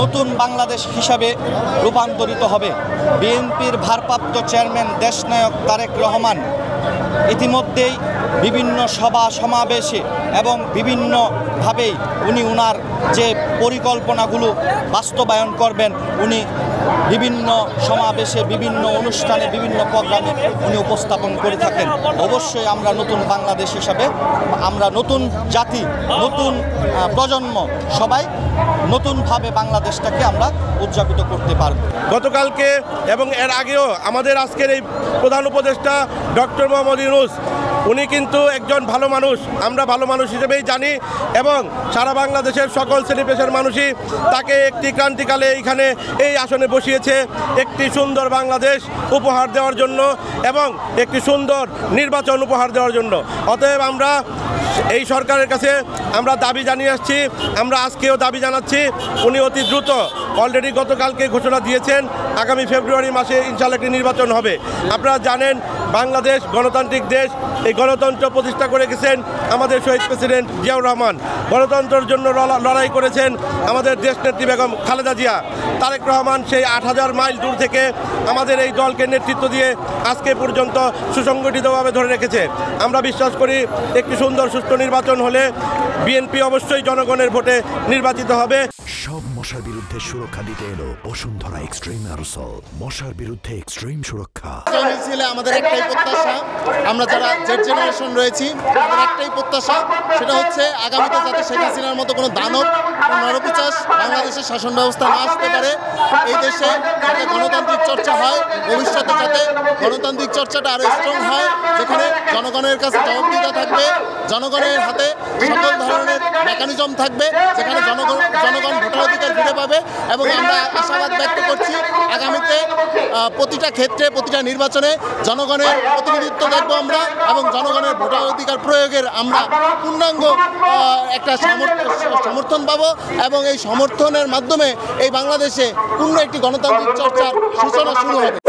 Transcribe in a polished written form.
নতুন বাংলাদেশ হিসাবে রূপান্তরিত হবে। বিএনপির ভারপ্রাপ্ত চেয়ারম্যান দেশনায়ক তারেক রহমান ইতিমধ্যেই বিভিন্ন সভা সমাবেশে এবং বিভিন্নভাবেই উনি ওনার যে পরিকল্পনাগুলো বাস্তবায়ন করবেন, উনি বিভিন্ন সমাবেশে, বিভিন্ন অনুষ্ঠানে, বিভিন্ন প্রোগ্রামে উনি উপস্থাপন করে থাকেন। অবশ্যই আমরা নতুন বাংলাদেশ হিসাবে, আমরা নতুন জাতি, নতুন প্রজন্ম সবাই নতুনভাবে বাংলাদেশটাকে আমরা উদযাপিত করতে পারব। গতকালকে এবং এর আগেও আমাদের আজকের এই প্রধান উপদেষ্টা ডক্টর মোহাম্মদ ইউনূস উনি কিন্তু একজন ভালো মানুষ, আমরা ভালো মানুষ হিসেবেই জানি এবং সারা বাংলাদেশের সকল শ্রেণী পেশার মানুষই তাকে একটি ক্রান্তিকালে এইখানে এই আসনে বসিয়েছে একটি সুন্দর বাংলাদেশ উপহার দেওয়ার জন্য এবং একটি সুন্দর নির্বাচন উপহার দেওয়ার জন্য। অতএব আমরা এই সরকারের কাছে আমরা দাবি জানিয়ে আসছি, আমরা আজকেও দাবি জানাচ্ছি উনি অতি দ্রুত, অলরেডি গতকালকে ঘোষণা দিয়েছেন আগামী ফেব্রুয়ারি মাসে ইনশাআল্লাহ একটি নির্বাচন হবে। আপনারা জানেন বাংলাদেশ গণতান্ত্রিক দেশ, এই গণতন্ত্র প্রতিষ্ঠা করে গেছেন আমাদের শহীদ প্রেসিডেন্ট জিয়াউর রহমান, গণতন্ত্রের জন্য লড়াই করেছেন আমাদের দেশনেত্রী বেগম খালেদা জিয়া। তারেক রহমান সেই ৮,০০০ মাইল দূর থেকে আমাদের এই দলকে নেতৃত্ব দিয়ে আজকে পর্যন্ত সুসংগঠিতভাবে ধরে রেখেছে। আমরা বিশ্বাস করি একটি সুন্দর সুষ্ঠু নির্বাচন হলে বিএনপি অবশ্যই জনগণের ভোটে নির্বাচিত হবে। সব মশার বিরুদ্ধে সুরক্ষা দিতে এলো বসুন্ধরা এক্সট্রিম অ্যারোসল, মশার বিরুদ্ধে এক্সট্রিম সুরক্ষা। আমাদের একটাই প্রত্যাশা, আমরা যারা জেড জেনারেশন রয়েছি আমাদের একটাই প্রত্যাশা, সেটা হচ্ছে আগামীতে যাতে শেখ হাসিনার মতো কোনো দানব, কোনো নরপিশাচ বাংলাদেশের শাসন ব্যবস্থা না আসতে পারে। এই দেশে যাতে গণতান্ত্রিক চর্চা হয়, ভবিষ্যতে যাতে গণতান্ত্রিক চর্চাটা আরও স্ট্রং হয়, যেখানে জনগণের কাছে জবাবদিহিতা থাকবে, জনগণের হাতে সকল ধরনের মেকানিজম থাকবে, যেখানে জনগণ ভোটাধিকার ফিরে পাবে। এবং আমরা আশাবাদ ব্যক্ত করছি আগামীতে প্রতিটা ক্ষেত্রে, প্রতিটা নির্বাচনে জনগণের প্রতিনিধিত্ব দেখবো আমরা এবং জনগণের ভোটাধিকার প্রয়োগের আমরা পূর্ণাঙ্গ একটা সমর্থন পাবো এবং এই সমর্থনের মাধ্যমে এই বাংলাদেশে পূর্ণ একটি গণতান্ত্রিক চর্চার সূচনা শুরু হবে।